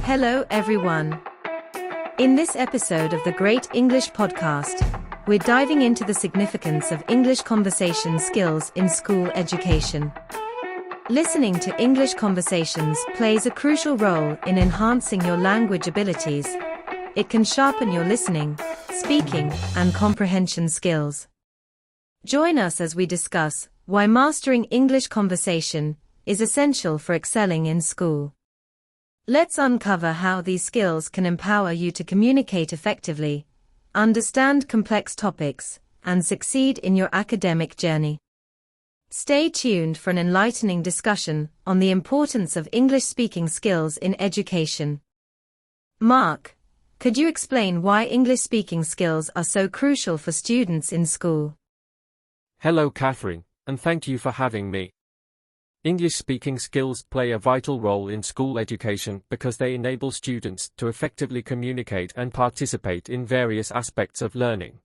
Hello, everyone. In this episode of the Great English Podcast, we're diving into the significance of English conversation skills in school education. Listening to English conversations plays a crucial role in enhancing your language abilities. It can sharpen your listening, speaking, and comprehension skills. Join us as we discuss why mastering English conversation is essential for excelling in school. Let's uncover how these skills can empower you to communicate effectively, understand complex topics, and succeed in your academic journey. Stay tuned for an enlightening discussion on the importance of English speaking skills in education. Mark, could you explain why English speaking skills are so crucial for students in school? Hello, Catherine, and thank you for having me. English-speaking skills play a vital role in school education because they enable students to effectively communicate and participate in various aspects of learning.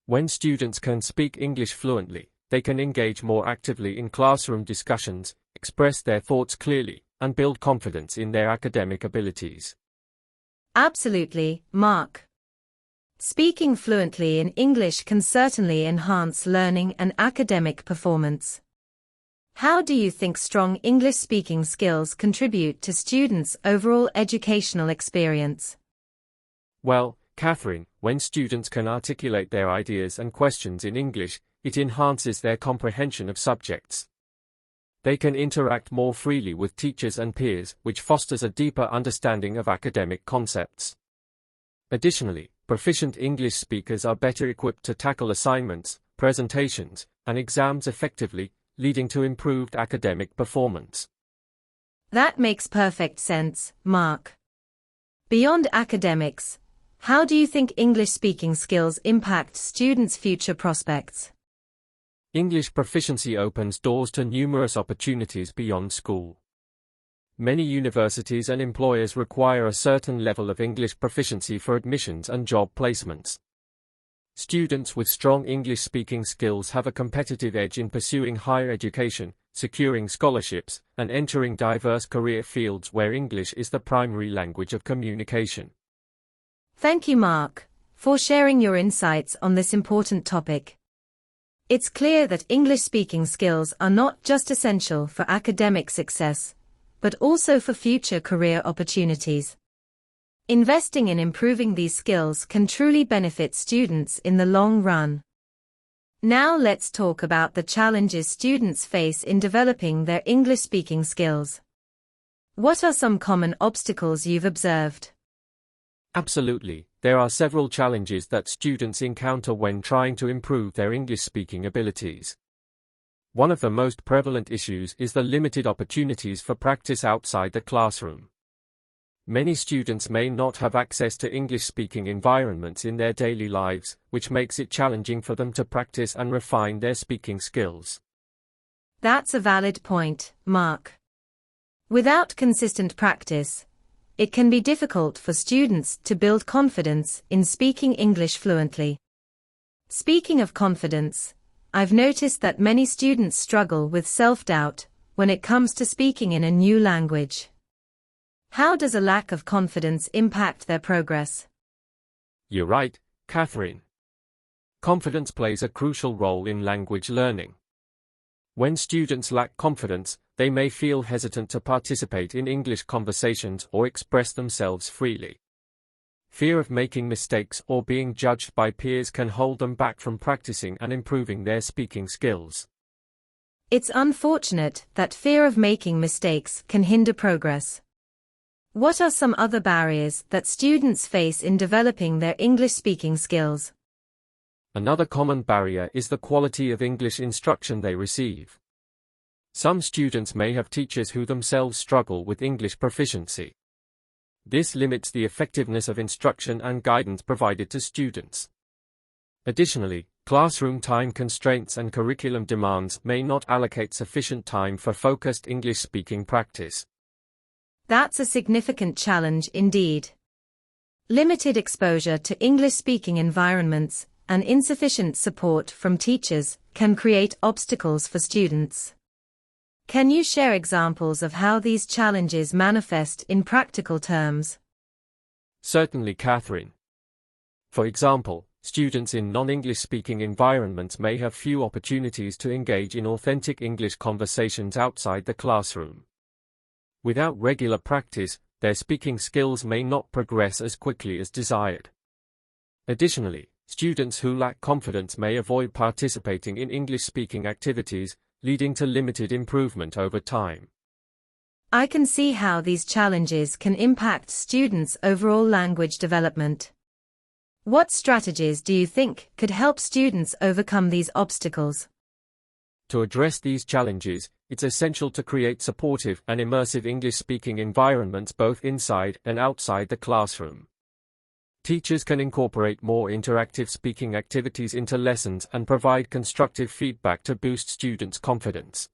When students can speak English fluently, they can engage more actively in classroom discussions, express their thoughts clearly, and build confidence in their academic abilities. Absolutely, Mark. Speaking fluently in English can certainly enhance learning and academic performance. How do you think strong English-speaking skills contribute to students' overall educational experience? Well, Catherine, when students can articulate their ideas and questions in English, it enhances their comprehension of subjects. They can interact more freely with teachers and peers, which fosters a deeper understanding of academic concepts. Additionally, proficient English speakers are better equipped to tackle assignments, presentations, and exams effectively, leading to improved academic performance. That makes perfect sense, Mark. Beyond academics, how do you think English-speaking skills impact students' future prospects? English proficiency opens doors to numerous opportunities beyond school. Many universities and employers require a certain level of English proficiency for admissions and job placements. Students with strong English-speaking skills have a competitive edge in pursuing higher education, securing scholarships, and entering diverse career fields where English is the primary language of communication. Thank you, Mark, for sharing your insights on this important topic. It's clear that English-speaking skills are not just essential for academic success, but also for future career opportunities. Investing in improving these skills can truly benefit students in the long run. Now let's talk about the challenges students face in developing their English-speaking skills. What are some common obstacles you've observed? Absolutely, there are several challenges that students encounter when trying to improve their English-speaking abilities. One of the most prevalent issues is the limited opportunities for practice outside the classroom. Many students may not have access to English-speaking environments in their daily lives, which makes it challenging for them to practice and refine their speaking skills. That's a valid point, Mark. Without consistent practice, it can be difficult for students to build confidence in speaking English fluently. Speaking of confidence, I've noticed that many students struggle with self-doubt when it comes to speaking in a new language. How does a lack of confidence impact their progress? You're right, Catherine. Confidence plays a crucial role in language learning. When students lack confidence, they may feel hesitant to participate in English conversations or express themselves freely. Fear of making mistakes or being judged by peers can hold them back from practicing and improving their speaking skills. It's unfortunate that fear of making mistakes can hinder progress. What are some other barriers that students face in developing their English-speaking skills? Another common barrier is the quality of English instruction they receive. Some students may have teachers who themselves struggle with English proficiency. This limits the effectiveness of instruction and guidance provided to students. Additionally, classroom time constraints and curriculum demands may not allocate sufficient time for focused English-speaking practice. That's a significant challenge indeed. Limited exposure to English-speaking environments and insufficient support from teachers can create obstacles for students. Can you share examples of how these challenges manifest in practical terms? Certainly, Catherine. For example, students in non-English speaking environments may have few opportunities to engage in authentic English conversations outside the classroom. Without regular practice, their speaking skills may not progress as quickly as desired. Additionally, students who lack confidence may avoid participating in English-speaking activities, leading to limited improvement over time. I can see how these challenges can impact students' overall language development. What strategies do you think could help students overcome these obstacles? To address these challenges, it's essential to create supportive and immersive English-speaking environments both inside and outside the classroom. Teachers can incorporate more interactive speaking activities into lessons and provide constructive feedback to boost students' confidence.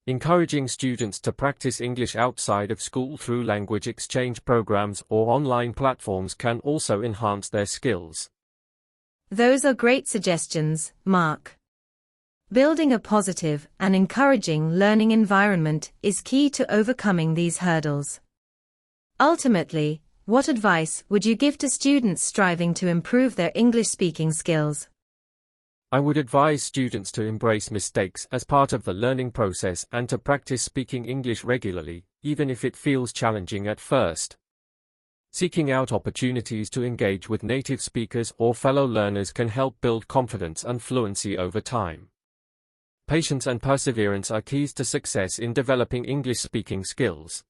Encouraging students to practice English outside of school through language exchange programs or online platforms can also enhance their skills. Those are great suggestions, Mark. Building a positive and encouraging learning environment is key to overcoming these hurdles. Ultimately, what advice would you give to students striving to improve their English speaking skills? I would advise students to embrace mistakes as part of the learning process and to practice speaking English regularly, even if it feels challenging at first. Seeking out opportunities to engage with native speakers or fellow learners can help build confidence and fluency over time. Patience and perseverance are keys to success in developing English-speaking skills.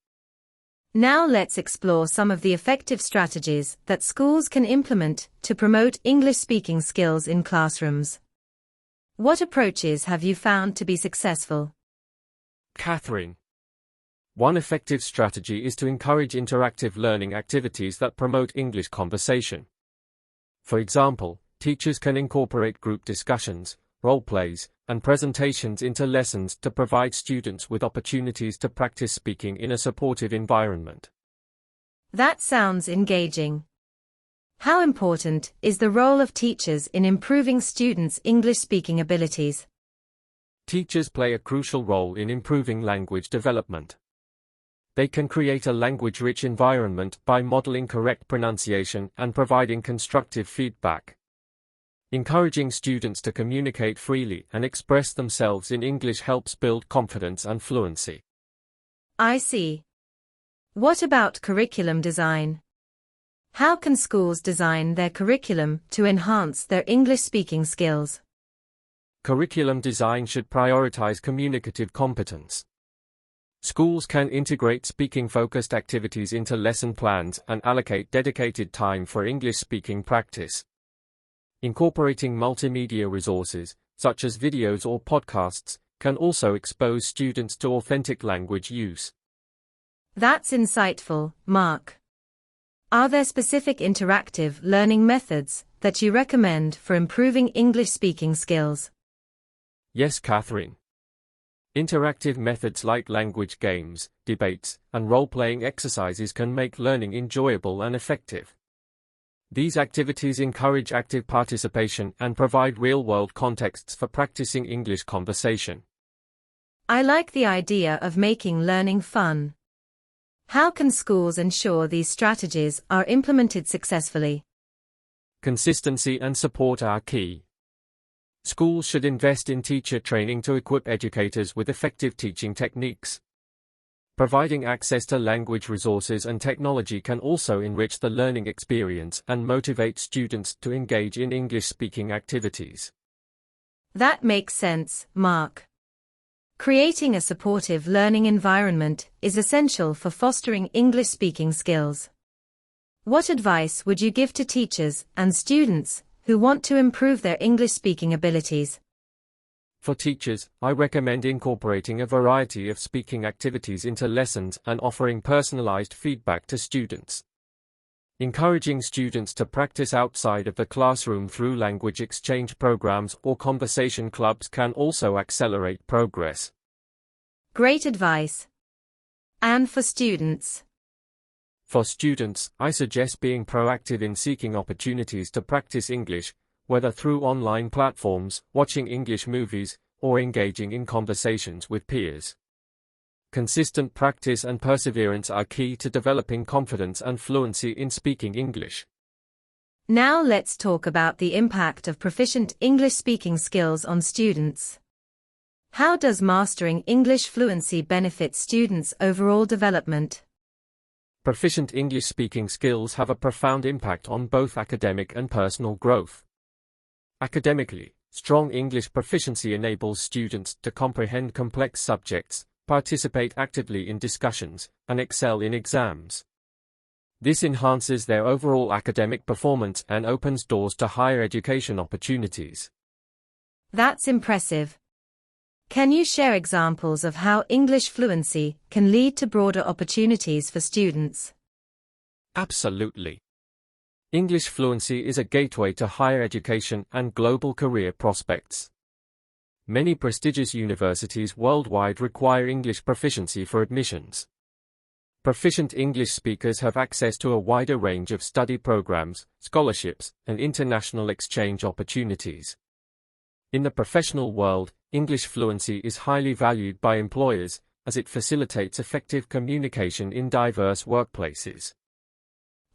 Now let's explore some of the effective strategies that schools can implement to promote English-speaking skills in classrooms. What approaches have you found to be successful? Catherine. One effective strategy is to encourage interactive learning activities that promote English conversation. For example, teachers can incorporate group discussions, role plays, and presentations into lessons to provide students with opportunities to practice speaking in a supportive environment. That sounds engaging. How important is the role of teachers in improving students' English-speaking abilities? Teachers play a crucial role in improving language development. They can create a language-rich environment by modeling correct pronunciation and providing constructive feedback. Encouraging students to communicate freely and express themselves in English helps build confidence and fluency. I see. What about curriculum design? How can schools design their curriculum to enhance their English-speaking skills? Curriculum design should prioritize communicative competence. Schools can integrate speaking-focused activities into lesson plans and allocate dedicated time for English-speaking practice. Incorporating multimedia resources, such as videos or podcasts, can also expose students to authentic language use. That's insightful, Mark. Are there specific interactive learning methods that you recommend for improving English-speaking skills? Yes, Catherine. Interactive methods like language games, debates, and role-playing exercises can make learning enjoyable and effective. These activities encourage active participation and provide real-world contexts for practicing English conversation. I like the idea of making learning fun. How can schools ensure these strategies are implemented successfully? Consistency and support are key. Schools should invest in teacher training to equip educators with effective teaching techniques. Providing access to language resources and technology can also enrich the learning experience and motivate students to engage in English-speaking activities. That makes sense, Mark. Creating a supportive learning environment is essential for fostering English-speaking skills. What advice would you give to teachers and students who want to improve their English-speaking abilities? For teachers, I recommend incorporating a variety of speaking activities into lessons and offering personalized feedback to students. Encouraging students to practice outside of the classroom through language exchange programs or conversation clubs can also accelerate progress. Great advice. And for students? For students, I suggest being proactive in seeking opportunities to practice English, whether through online platforms, watching English movies, or engaging in conversations with peers. consistent practice and perseverance are key to developing confidence and fluency in speaking English. Now let's talk about the impact of proficient English speaking skills on students. How does mastering English fluency benefit students' overall development? Proficient English speaking skills have a profound impact on both academic and personal growth. Academically, strong English proficiency enables students to comprehend complex subjects, participate actively in discussions, and excel in exams. This enhances their overall academic performance and opens doors to higher education opportunities. That's impressive. Can you share examples of how English fluency can lead to broader opportunities for students? Absolutely. English fluency is a gateway to higher education and global career prospects. Many prestigious universities worldwide require English proficiency for admissions. Proficient English speakers have access to a wider range of study programs, scholarships, and international exchange opportunities. In the professional world, English fluency is highly valued by employers, as it facilitates effective communication in diverse workplaces.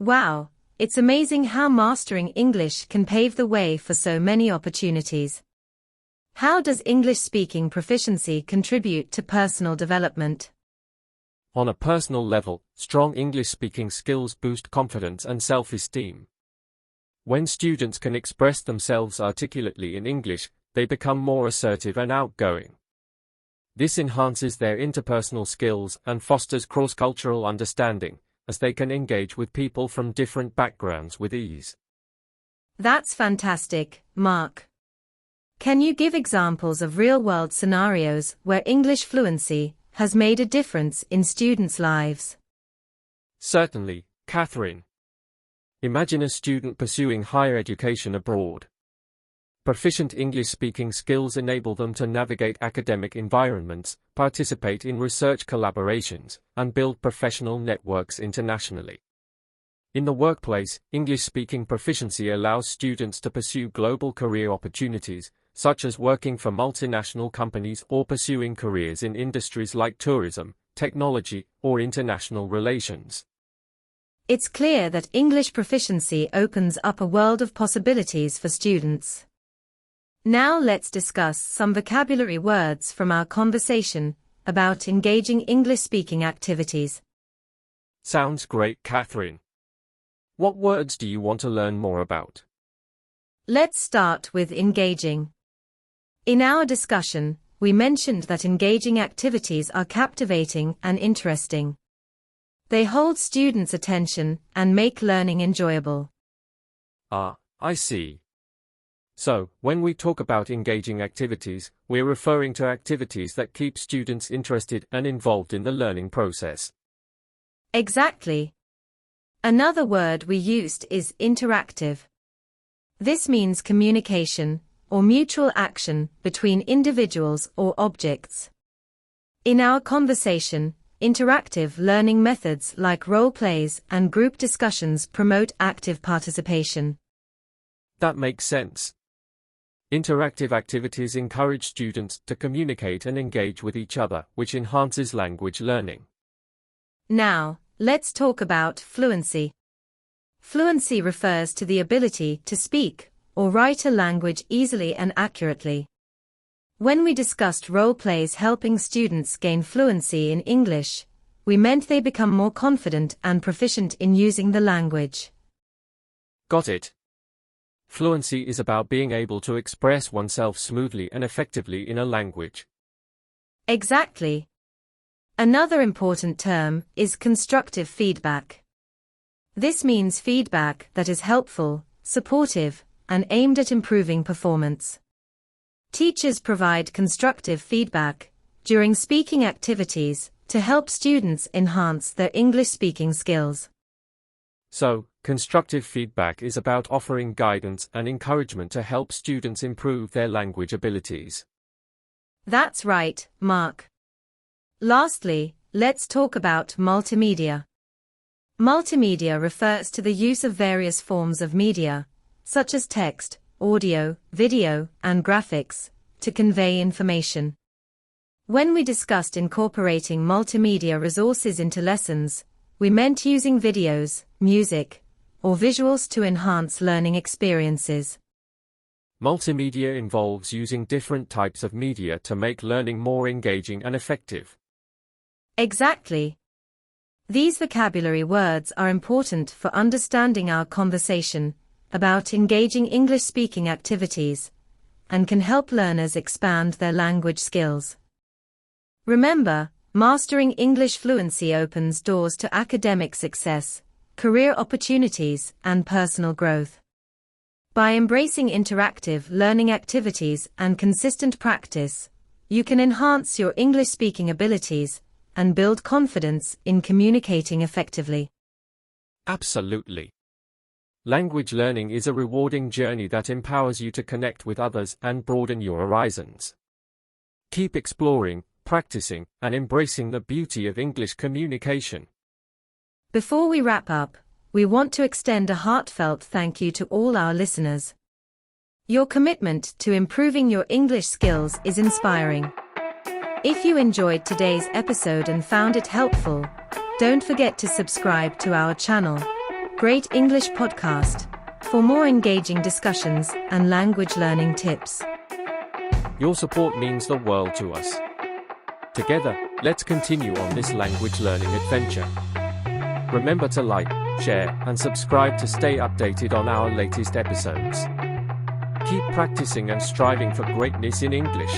Wow, it's amazing how mastering English can pave the way for so many opportunities. How does English speaking proficiency contribute to personal development? On a personal level, strong English speaking skills boost confidence and self-esteem. When students can express themselves articulately in English, they become more assertive and outgoing. This enhances their interpersonal skills and fosters cross-cultural understanding, as they can engage with people from different backgrounds with ease. That's fantastic, Mark. Can you give examples of real-world scenarios where English fluency has made a difference in students' lives? Certainly, Catherine. Imagine a student pursuing higher education abroad. Proficient English-speaking skills enable them to navigate academic environments, participate in research collaborations, and build professional networks internationally. In the workplace, English-speaking proficiency allows students to pursue global career opportunities, such as working for multinational companies or pursuing careers in industries like tourism, technology, or international relations. It's clear that English proficiency opens up a world of possibilities for students. Now let's discuss some vocabulary words from our conversation about engaging English-speaking activities. Sounds great, Catherine. What words do you want to learn more about? Let's start with engaging. In our discussion, we mentioned that engaging activities are captivating and interesting. They hold students' attention and make learning enjoyable. I see. So, when we talk about engaging activities, we're referring to activities that keep students interested and involved in the learning process. Exactly. Another word we used is interactive. This means communication or mutual action between individuals or objects. In our conversation, interactive learning methods like role plays and group discussions promote active participation. That makes sense. Interactive activities encourage students to communicate and engage with each other, which enhances language learning. Now, let's talk about fluency. Fluency refers to the ability to speak or write a language easily and accurately. When we discussed role plays helping students gain fluency in English, we meant they become more confident and proficient in using the language. Got it. Fluency is about being able to express oneself smoothly and effectively in a language. Exactly. Another important term is constructive feedback. This means feedback that is helpful, supportive, and aimed at improving performance. Teachers provide constructive feedback during speaking activities to help students enhance their English speaking skills. So, constructive feedback is about offering guidance and encouragement to help students improve their language abilities. That's right, Mark. Lastly, let's talk about multimedia. Multimedia refers to the use of various forms of media, such as text, audio, video, and graphics, to convey information. When we discussed incorporating multimedia resources into lessons, we meant using videos, music, or visuals to enhance learning experiences. Multimedia involves using different types of media to make learning more engaging and effective. Exactly. These vocabulary words are important for understanding our conversation about engaging English-speaking activities and can help learners expand their language skills. Remember, mastering English fluency opens doors to academic success, career opportunities, and personal growth. By embracing interactive learning activities and consistent practice, you can enhance your English-speaking abilities and build confidence in communicating effectively. Absolutely. Language learning is a rewarding journey that empowers you to connect with others and broaden your horizons. Keep exploring, practicing, and embracing the beauty of English communication. Before we wrap up, we want to extend a heartfelt thank you to all our listeners. Your commitment to improving your English skills is inspiring. If you enjoyed today's episode and found it helpful, don't forget to subscribe to our channel, Great English Podcast, for more engaging discussions and language learning tips. Your support means the world to us. Together, let's continue on this language learning adventure. Remember to like, share, and subscribe to stay updated on our latest episodes. Keep practicing and striving for greatness in English.